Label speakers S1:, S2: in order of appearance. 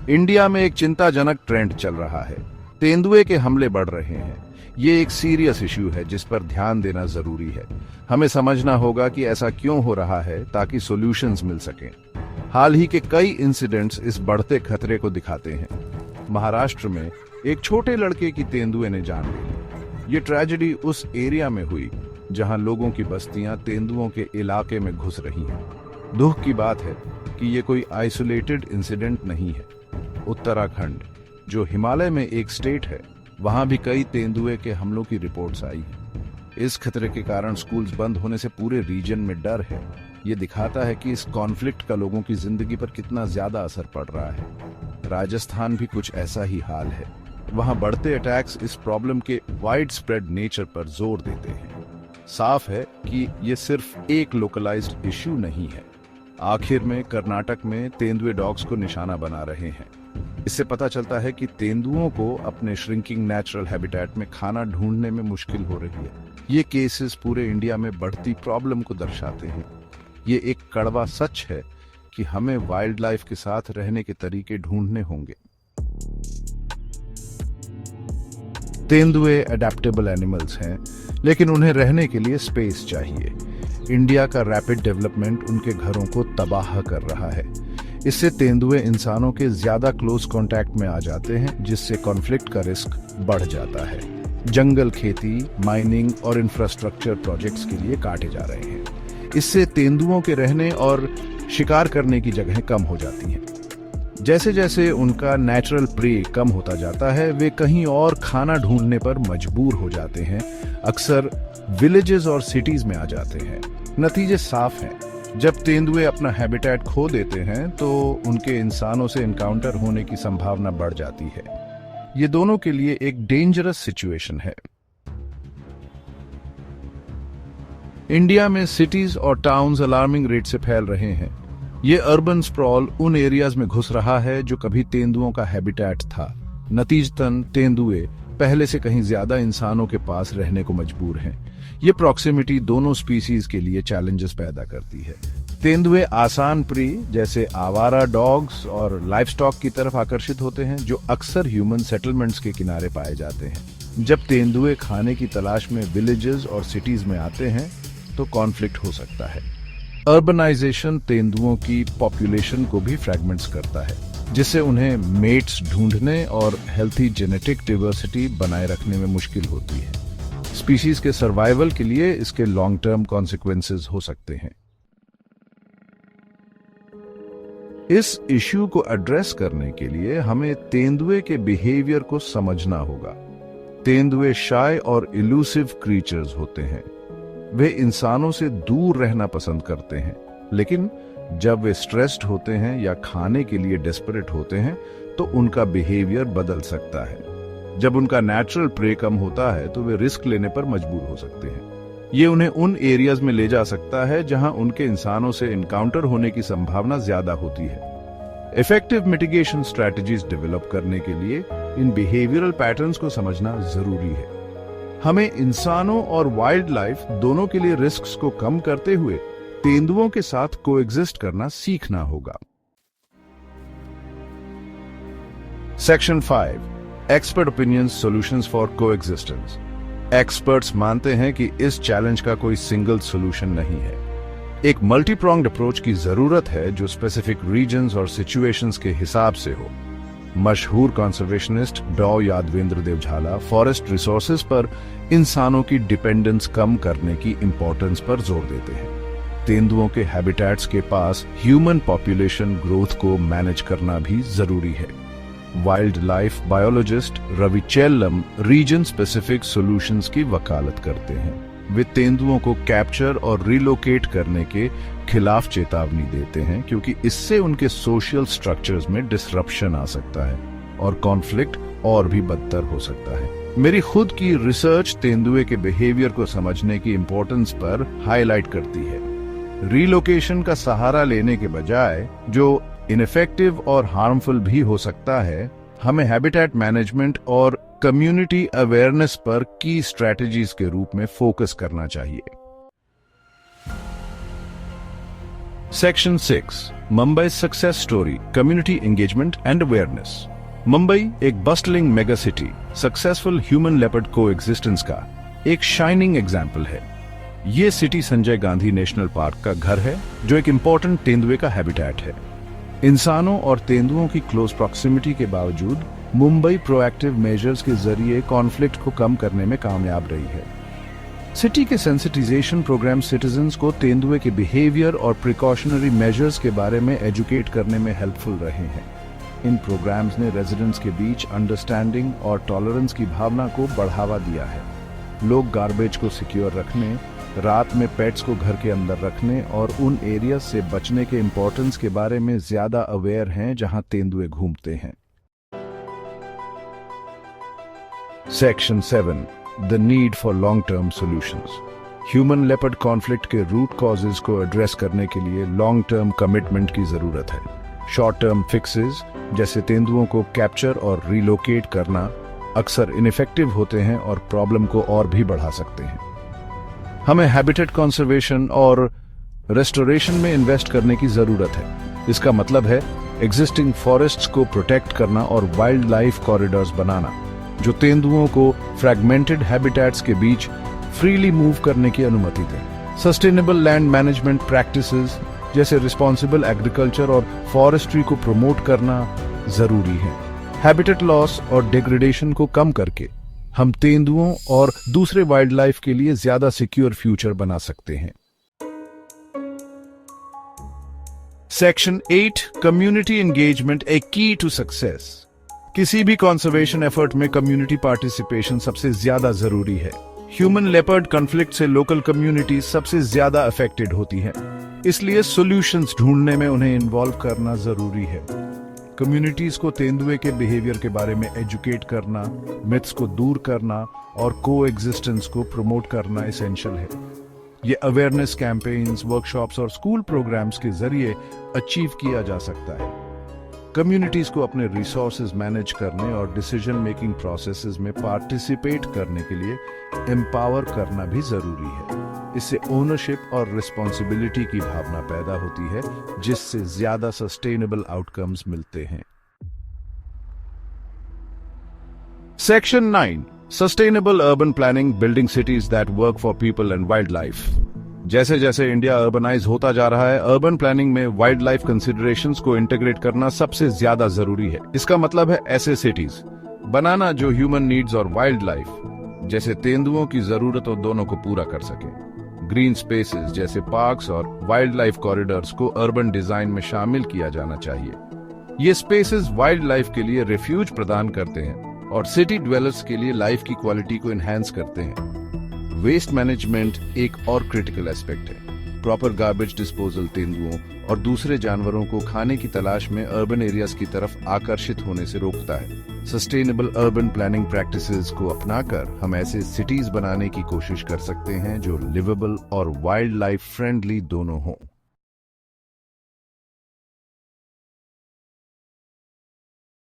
S1: India में एक चिंताजनक ट्रेंड चल रहा है। तेंदुए के हमले बढ़ रहे हैं। ये एक सीरियस इश्यू है जिस पर ध्यान देना जरूरी है। हमें समझना होगा कि ऐसा क्यों हो रहा है ताकि सॉल्यूशंस मिल सकें। हाल ही के कई इंसिडेंट्स इस बढ़ते खतरे को दिखाते हैं। महाराष्ट्र में एक छोटे लड़के की तेंदुए ने जान ले ली। ये ट्रेजेडी उस एरिया में हुई जहां लोगों की बस्तियां तेंदुओं के इलाके में घुस रही हैं। दुख की बात है कि ये कोई आइसोलेटेड इंसिडेंट नहीं है। उत्तराखंड, जो हिमालय में एक स्टेट है, वहां भी कई तेंदुए के हमलों की रिपोर्ट्स आई हैं। इस खतरे के कारण स्कूल्स बंद होने से पूरे रीजन में डर है। ये दिखाता है कि इस कॉन्फ्लिक्ट का लोगों की जिंदगी पर कितना ज्यादा असर पड़ रहा है। राजस्थान भी कुछ ऐसा ही हाल है। वहां बढ़ते अटैक्स इस प्रॉब्लम के वाइड स्प्रेड नेचर पर जोर देते हैं। साफ है कि ये सिर्फ एक लोकलाइज्ड इश्यू नहीं है। आखिर में कर्नाटक में तेंदुए डॉग्स को निशाना बना रहे हैं। इससे पता चलता है कि तेंदुओं को अपने श्रिंकिंग नेचुरल हैबिटेट में खाना ढूंढने में मुश्किल हो रही है। ये केसेस पूरे इंडिया में बढ़ती प्रॉब्लम को दर्शाते हैं। ये एक कड़वा सच है कि हमें वाइल्ड लाइफ के साथ रहने के तरीके ढूंढने होंगे। तेंदुए अडेप्टेबल एनिमल्स हैं, लेकिन उन्हें रहने के लिए स्पेस चाहिए। इंडिया का रैपिड डेवलपमेंट उनके घरों को तबाह कर रहा है। इससे तेंदुए इंसानों के ज्यादा क्लोज कांटेक्ट में आ जाते हैं, जिससे कॉन्फ्लिक्ट का रिस्क बढ़ जाता है। जंगल खेती, माइनिंग और इंफ्रास्ट्रक्चर प्रोजेक्ट्स के लिए काटे जा रहे हैं। इससे तेंदुओं के रहने और शिकार करने की जगहें कम हो जाती हैं। जैसे जैसे उनका नेचुरल प्रे कम होता जाता है, वे कहीं और खाना ढूंढने पर मजबूर हो जाते हैं। अक्सर विलेजेस और सिटीज में आ जाते हैं। नतीजे साफ हैं। जब तेंदुए अपना हैबिटेट खो देते हैं तो उनके इंसानों से एनकाउंटर होने की संभावना बढ़ जाती है। ये दोनों के लिए एक डेंजरस सिचुएशन है। इंडिया में सिटीज और टाउन्स अलार्मिंग रेट से फैल रहे हैं। ये अर्बन स्प्रॉल उन एरियाज में घुस रहा है जो कभी तेंदुओं का हैबिटेट था। नतीजतन तेंदुए पहले से कहीं ज्यादा इंसानों के पास रहने को मजबूर हैं। ये प्रॉक्सिमिटी दोनों स्पीसीज के लिए चैलेंजेस पैदा करती है। तेंदुए आसान प्री जैसे आवारा डॉग्स और लाइवस्टॉक की तरफ आकर्षित होते हैं, जो अक्सर ह्यूमन सेटलमेंट्स के किनारे पाए जाते हैं। जब तेंदुए खाने की तलाश में विलेजेस और सिटीज में आते हैं तो कॉन्फ्लिक्ट हो सकता है। अर्बनाइजेशन तेंदुओं की पॉपुलेशन को भी फ्रैगमेंट्स करता है, जिससे उन्हें मेट्स ढूंढने और हेल्थी जेनेटिक डाइवर्सिटी बनाए रखने में मुश्किल होती है। स्पीशीज के सर्वाइवल के लिए इसके लॉन्ग टर्म कॉन्सिक्वेंसेस हो सकते हैं। इस इश्यू को एड्रेस करने के लिए हमें तेंदुए के बिहेवियर को समझना होगा। तेंदुए शाय और इलूसिव क्रीचर्स होते हैं। वे इंसानों से दूर रहना पसंद करते हैं, लेकिन जब वे स्ट्रेस्ड होते हैं या खाने के लिए डेस्परेट होते हैं तो उनका बिहेवियर बदल सकता है। जब उनका नेचुरल प्रे कम होता है तो वे रिस्क लेने पर मजबूर हो सकते हैं। ये उन्हें उन एरियाज में ले जा सकता है जहां उनके इंसानों से इनकाउंटर होने की संभावना ज्यादा होती है। इफेक्टिव मिटिगेशन स्ट्रेटजीज डेवलप करने के लिए इन बिहेवियरल पैटर्न्स को समझना जरूरी है। हमें इंसानों और वाइल्ड लाइफ दोनों के लिए रिस्क्स को कम करते हुए तेंदुओं के साथ कोएग्जिस्ट करना सीखना होगा। Section 5, expert opinions solutions for coexistence. Experts मानते हैं कि इस चैलेंज का कोई सिंगल सॉल्यूशन नहीं है। एक मल्टी प्रोंग्ड अप्रोच की जरूरत है जो स्पेसिफिक रीजन्स और सिचुएशंस के हिसाब से हो। मशहूर कंजर्वेशनिस्ट डॉ यादवेंद्र देवझाला फॉरेस्ट रिसोर्सेज पर इंसानों की डिपेंडेंस कम करने की इंपॉर्टेंस पर जोर देते हैं। तेंदुओं के हैबिटेट्स के पास ह्यूमन पॉपुलेशन ग्रोथ को मैनेज करना भी जरूरी है। Wild life biologist रविचेल्लम reason specific solutions की वकालत करते हैं। वे तेंदुओं को कैप्चर और रिलोकेट करने के खिलाफ चेतावनी देते हैं, क्योंकि इससे उनके सोशल स्ट्रक्चर्स में डिसरप्शन आ सकता है और कॉन्फ्लिक्ट और भी बदतर हो सकता है। मेरी खुद की रिसर्च तेंदुए के बिहेवियर को समझने की इंपॉर्टेंस पर हाईलाइट करती है। रिलोकेशन का सहारा लेने के बजाय, जो इनफेक्टिव और हार्मफुल भी हो सकता है, हमें हैबिटेट मैनेजमेंट और कम्युनिटी अवेयरनेस पर की स्ट्रेटजीज के रूप में फोकस करना चाहिए। Section 6 Mumbai success story community engagement and awareness. Mumbai एक bustling mega city successful human leopard coexistence का एक शाइनिंग एग्जाम्पल है। ये city Sanjay Gandhi national park का घर है जो एक इंपॉर्टेंट तेंदुए का हैबिटेट है। इंसानों और तेंदुओं की क्लोज प्रॉक्सिमिटी के बावजूद मुंबई प्रोएक्टिव मेजर्स के जरिए कॉन्फ्लिक्ट को कम करने में कामयाब रही है। सिटी के सेंसिटाइजेशन प्रोग्राम सिटीजन्स को तेंदुए के बिहेवियर और प्रिकॉशनरी मेजर्स के बारे में एजुकेट करने में हेल्पफुल रहे हैं। इन प्रोग्राम्स ने रेजिडेंट्स के बीच अंडरस्टैंडिंग और टॉलरेंस की भावना को बढ़ावा दिया है। लोग गार्बेज को सिक्योर रखने, रात में पेट्स को घर के अंदर रखने और उन एरिया से बचने के इम्पोर्टेंस के बारे में ज्यादा अवेयर हैं जहां तेंदुए घूमते हैं। Section 7 the need for long term solutions. Human leopard conflict के रूट कॉजेज को एड्रेस करने के लिए लॉन्ग टर्म कमिटमेंट की जरूरत है। शॉर्ट टर्म फिक्सेस जैसे तेंदुओं को कैप्चर और रिलोकेट करना अक्सर इनइफेक्टिव होते हैं और प्रॉब्लम को और भी बढ़ा सकते हैं। हमें हैबिटेट कंजर्वेशन और रेस्टोरेशन में इन्वेस्ट करने की जरूरत है। इसका मतलब है एग्जिस्टिंग फॉरेस्ट्स को प्रोटेक्ट करना और वाइल्ड लाइफ कॉरिडोर्स बनाना जो तेंदुओं को फ्रैगमेंटेड हैबिटेट्स के बीच फ्रीली मूव करने की अनुमति दें। सस्टेनेबल लैंड मैनेजमेंट प्रैक्टिसेस जैसे रिस्पॉन्सिबल एग्रीकल्चर और फॉरेस्ट्री को प्रमोट करना जरूरी है। हैबिटेट लॉस और डिग्रेडेशन को कम करके हम तेंदुओं और दूसरे वाइल्ड लाइफ के लिए ज्यादा सिक्योर फ्यूचर बना सकते हैं। सेक्शन 8 कम्युनिटी एंगेजमेंट ए की टू सक्सेस। किसी भी कंजर्वेशन एफर्ट में कम्युनिटी पार्टिसिपेशन सबसे ज्यादा जरूरी है। ह्यूमन लेपर्ड कॉन्फ्लिक्ट से लोकल कम्युनिटी सबसे ज्यादा अफेक्टेड होती है, इसलिए सॉल्यूशंस ढूंढने में उन्हें इन्वॉल्व करना जरूरी है। कम्युनिटीज को तेंदुए के बिहेवियर के बारे में एजुकेट करना, मिथ्स को दूर करना और को एग्जिस्टेंस को प्रमोट करना एसेंशियल है। ये अवेयरनेस कैंपेन्स, वर्कशॉप्स और स्कूल प्रोग्राम्स के जरिए अचीव किया जा सकता है। कम्युनिटीज को अपने रिसोर्सेज मैनेज करने और डिसीजन मेकिंग प्रोसेसेस में पार्टिसिपेट करने के लिए एम्पावर करना भी जरूरी है। इससे ओनरशिप और रिस्पॉन्सिबिलिटी की भावना पैदा होती है जिससे ज्यादा सस्टेनेबल आउटकम्स मिलते हैं। Section 9 sustainable urban planning building cities that work for people and wild life. जैसे जैसे इंडिया अर्बनाइज होता जा रहा है, अर्बन प्लानिंग में वाइल्ड लाइफ कंसिडरेशंस को इंटीग्रेट करना सबसे ज्यादा जरूरी है। इसका मतलब है ऐसे सिटीज बनाना जो ह्यूमन नीड्स और वाइल्ड लाइफ जैसे तेंदुओं की जरूरतों दोनों को पूरा कर सके। ग्रीन स्पेसेस जैसे पार्क्स और वाइल्ड लाइफ कॉरिडोर्स को अर्बन डिजाइन में शामिल किया जाना चाहिए। ये स्पेसेस वाइल्ड लाइफ के लिए रिफ्यूज प्रदान करते हैं और सिटी ड्वेलर्स के लिए लाइफ की क्वालिटी को एनहांस करते हैं। वेस्ट मैनेजमेंट एक और क्रिटिकल एस्पेक्ट है। प्रॉपर गार्बेज डिस्पोजल तेंदुओं और दूसरे जानवरों को खाने की तलाश में अर्बन एरियाज की तरफ आकर्षित होने से रोकता है। सस्टेनेबल अर्बन प्लानिंग प्रैक्टिसेस को अपनाकर हम ऐसे सिटीज बनाने की कोशिश कर सकते हैं जो लिवेबल और वाइल्ड लाइफ फ्रेंडली दोनों हों।